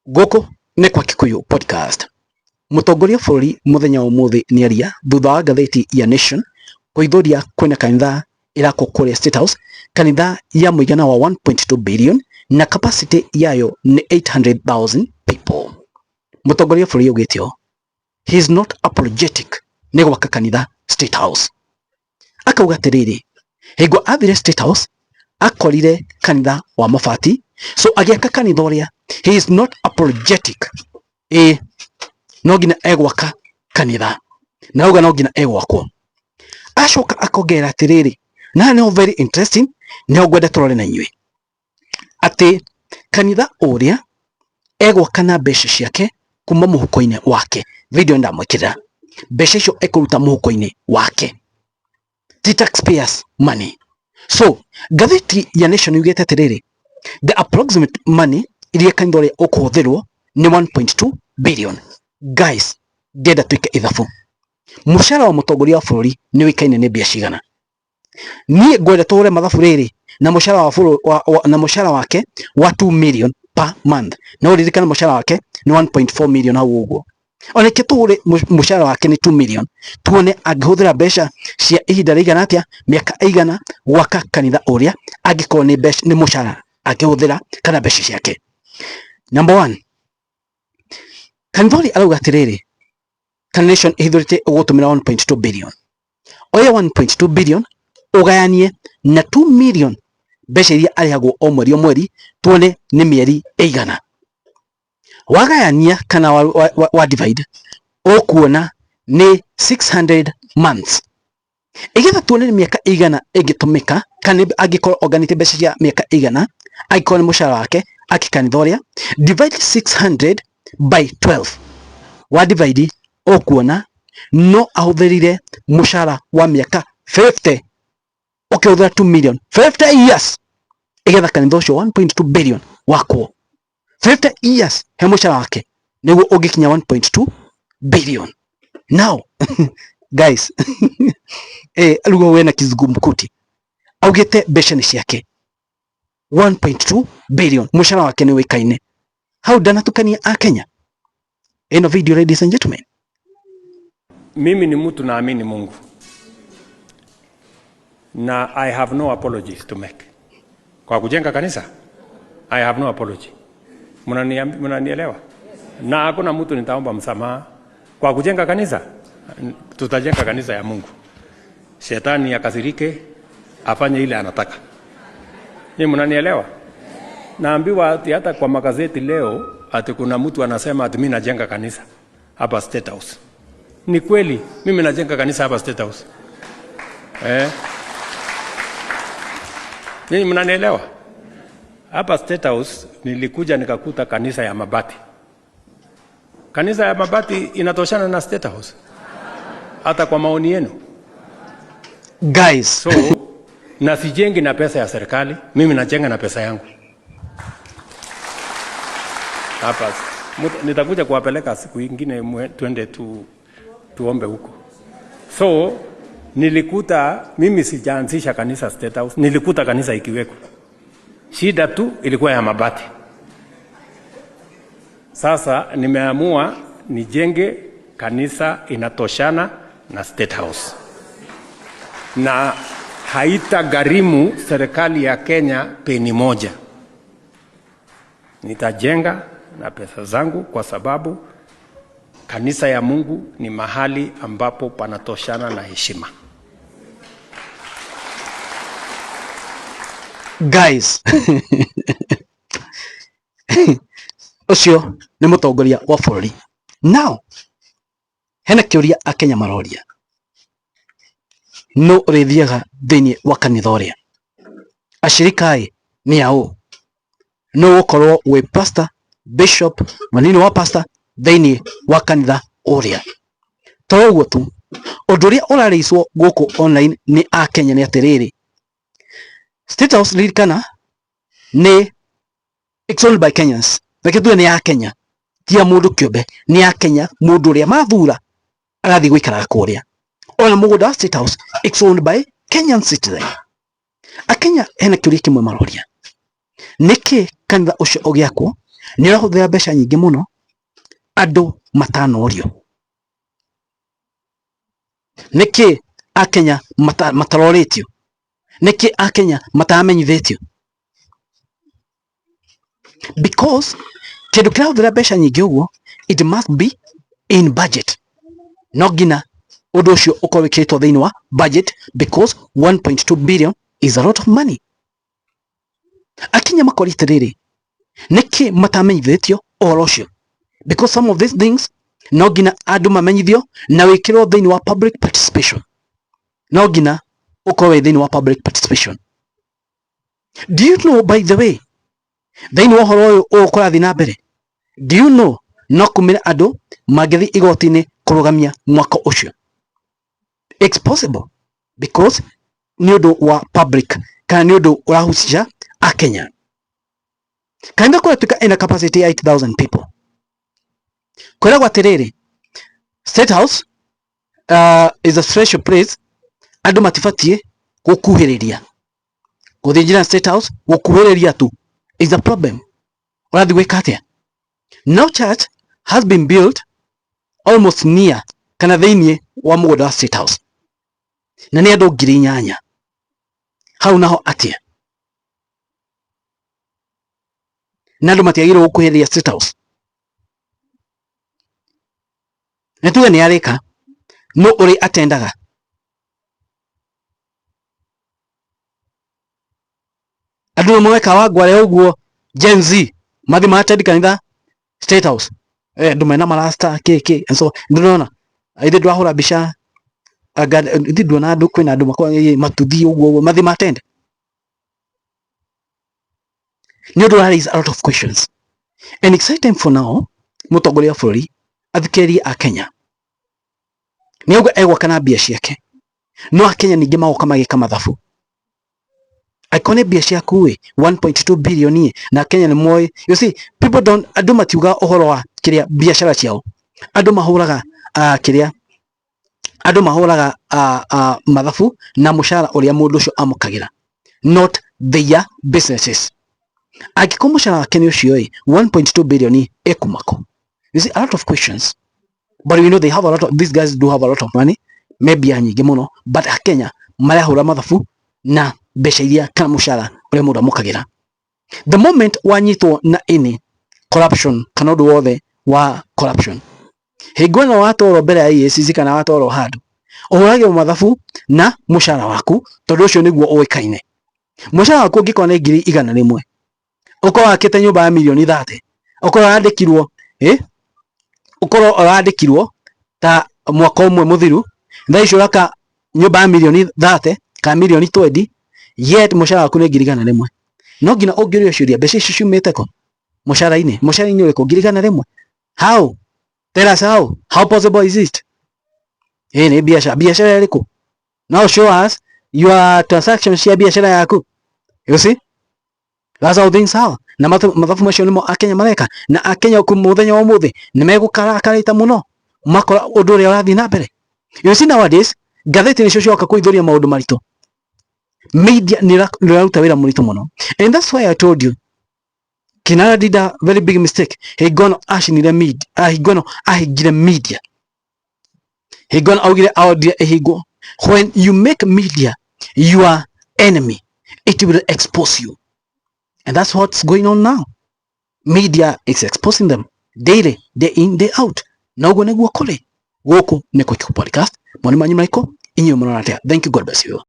Goko nĩ kwa Kikuyu podcast. Mũtongoria bũrũri mũthenya wa ũmũthĩ nĩaria thutha wa ngathĩti ya Nation kũithũria kwĩna kanitha ĩrakwo kũrĩa State House, kanitha ya mũigana wa 1.2 billion na capacity yayo nĩ 800,000 people. Mũtongoria bũrũri augĩte ũũ, he is not apologetic nĩ gwaka kanitha State House. Akauga atĩrĩrĩ, hingo athire State House akorire kanitha wa mabati, so agĩaka kanitha ũrĩa he is not apologetic. No nginya egwaka kanitha na auga no nginya egwakwo. Acoka akongerera atĩrĩrĩ, na nĩ very interesting, nĩ ngwenda tũrore na inyuĩ atĩ kanitha ũrĩa egwaka na mbeca ciake kuma mũhuko-inĩ wake. Video ndamwĩkĩrĩra, mbeca icio ekũruta mũhuko-inĩ wake, ti taxpayers money. So ngathĩti ya Nation yugĩte atĩrĩrĩ, the approximate money iria kanitha ũrĩa ũkũhũthĩrwo nĩ 1.2 billion. Guys, ngenda tuike ithabu. Mũcara wa mũtongoria wa bũrũri nĩ wĩkaine nĩ mbia cigana. Niĩ ngwenda tũhũre mathabu rĩrĩ na mũcara wake wa 2 million per month. No ririkana mũcara wake nĩ 1.4 million hau ũguo. Oneke tũhũre mũcara wake nĩ 2 million. Tuone angĩhũthĩra mbeca cia ihinda rĩigana atĩa, mĩaka ĩigana gwaka kanitha ũrĩa, angĩkorwo nĩ mũcara angĩhũthĩra kana mbeca ciake. Number 1, kanitha ũrĩa arauga atĩrĩrĩ, Nation ĩhithũrĩte ũgũtũmĩra 1.2 billion. Oya 1.2 billion ũgayanie na 2 million mbeca iria arĩhagwo o mweri o mweri, tuone nĩ mĩeri ĩigana. Wagayania kana wa divide ũkuona nĩ 600 months. Igetha tuone nĩ mĩaka ĩigana ĩngĩtũmĩka kana angĩkorwo onganĩte mbeca cia mĩaka ĩigana, angĩkorwo nĩ mũcara wake akikanitha ũrĩa, divide 600 by 12. Wa divide ũkuona no ahũthĩrire mũcara wa mĩaka 50 ũkĩhũthĩra 2 million 50 years igetha kanitha ũcio 1.2 billion wakwo. 50 years he mũcara wake nĩguo ũngĩkinya 1.2 billion. Now guys aluga wena kizungumkuti augĩte mbeca nĩ ciake 1.2 billion, mũcara wake nĩ wĩkaine. Hau ndanatukania a Kenya. Eno video, ladies and gentlemen. Mimi ni mtu naamini Mungu na I have no apologies to make. Kwa kujenga kanisa I have no apology. Mnanielewa? Na hakuna mtu nitaomba msamaha. Kwa kujenga kanisa tutajenga kanisa ya Mungu. Shetani akasirike afanye ile anataka. Nyinyi mnanielewa? Naambiwa hata kwa magazeti leo ati kuna mtu anasema ati mimi najenga kanisa hapa State House. Ni kweli mimi najenga kanisa hapa State House. Nyinyi mnanielewa? Hapa State House nilikuja nikakuta kanisa ya mabati. Kanisa ya mabati inatoshana na State House hata kwa maoni yenu guys. So na sijengi na pesa ya serikali, mimi najenga na pesa yangu. Hapa nitakuja kuwapeleka siku nyingine twende tuombe huko. So nilikuta mimi sijaanzisha kanisa State House, nilikuta kanisa ikiweko. Shida tu ilikuwa ya mabati. Sasa nimeamua nijenge kanisa inatoshana na State House. Na haitagharimu serikali ya Kenya peni moja. Nitajenga na pesa zangu kwa sababu kanisa ya Mungu ni mahali ambapo panatoshana na heshima. Guys, ucio nĩ mũtongoria wa bũrũri. Now hena kĩũria Akenya maroria, no ũrĩthiaga thĩinĩ wa kanitha ũrĩa, ashirika nĩ aũ? No ũkorwo wĩ pastor, bishop, manini wa pastor thĩinĩ wa kanitha ũrĩa. To ũguo tu, ũndũ ũrĩa ũrarĩicwo gũkũ online nĩ Akenya nĩ atĩrĩrĩ, State House ririkana it's owned by Kenyans. Reke tuwe nĩ ya Kenya, ti ya mũndũ kĩũmbe, nĩ ya Kenya. Mũndũ ũrĩa mathura agathiĩ gũikaraga kũrĩa. Ona mũgũnda wa State House it's owned by Kenyan citizen. Akenya hena kĩũria kĩmwe maroria, nĩkĩ kanitha ũcio ũgĩakwo ni rahuthira mbeca nyingi muno andu matanorio. Niki akenya mataroretio? Niki akenya matamenyithitio? Because kindu kirahuthira mbeca nyingi uguo, it must be in budget. No ngina undu ucio ukorwo wikitwo thiini wa budget, because 1.2 billion is a lot of money. Akinya makorite riri, niki matamenyithitio uhoro ucio? Because some of these things no ngina andu mamenyithio na wikirwo thiini wa public participation. No ngina ukorwo thiini wa public participation. Do you know, by the way, thiini wa uhoro uyu ukurathi na mbere, do you know no kumira andu magithi igoti-ini kurugamia mwako ucio? It's possible because ni undu wa public, kana ni undu urahucisha akenya. Kainga kwa tuka ina capacity ya 8,000 people. Kwela kwa terere, State House is a special place. Andu matifatie gukuhiriria. Guthinjira State House gukuhiriria tu is a problem. Urathi gwika atia? No church has been built almost near kana thiini wa mugunda wa State House. Na ni andu 8,000. Hau naho atia? Na andu matiagirwo gukuhiriria State House. Netuge ni arika no uri atendaga. Andu mweka wagware uguo Gen Z mathi matendi kanitha State House. Andu mena marasta keke and so ndona aithe ndwahura bica aga ndi ndona andu kwina andu makwa matuthi uguo mathi matende. Ni undu raise a lot of questions, and it's time for now mutongoria bururi athikeri a Kenya ni ugo egwa kana bia ciake. No akenya ningi magoka magika mathabu, aikone bia ciaku 1.2 billion na Kenya ni moy. You see, people don't andu matiuga uhoro wa kiria biashara ciao. Andu mahuraga kiria andu mahuraga mathabu na mushara uria mundu ucio amukagira, not their businesses. Agiko mushara wa Kenya ucio 1.2 billion ekumako. You see, a lot of questions, but we know they have a lot of, these guys do have a lot of money, maybe anyingi muno, but Kenya marahura mathabu na mbeca iria kana mushara uria mundu amukagira. The moment wanyitwo na ini corruption, kana undu wothe wa corruption, higwana watoro mbere ya EACC kana watoro handu uhurage mathabu na mushara waku, tondu ucio niguo uikaine. Mushara waku ngikona ni 100,000 ukorwo akite nyumba ya milioni 30, ukorwo andikirwo ukorwo urandikirwo ta mwaka umwe muthiru, thaicio raka nyumba ya milioni 30 ka milioni 20, yet mushara waku ni 100,000. No ngina ungirio ciuria mbeca icio ciumite ko mushara-ini uriku 100,000? How? Tell us how possible is it? Ni biashara iriku? Now show us your transactions cia biashara yaku. You see, that's how things are. Na mathabu macio nimo akenya mareka, na akenya ku muthenya wa muthi ni megukarakarita muno makora undu uria urathi na mbere. You see, nowadays gatheti nicio cioka kuithuria maundu maritu. Media ni raruta wira muritu muno, and that's why I told you Kinara did a very big mistake. He gonna ashinire media, he gonna ahigire media, he gonna augire audio ehigo. When you make media your enemy, it will expose you, and that's what's going on now. Media is exposing them daily, day in, day out. Na ugo neguo kole woku neko podcast. Mwani manyi mlaiko inyo mwana. Thank you, God bless you.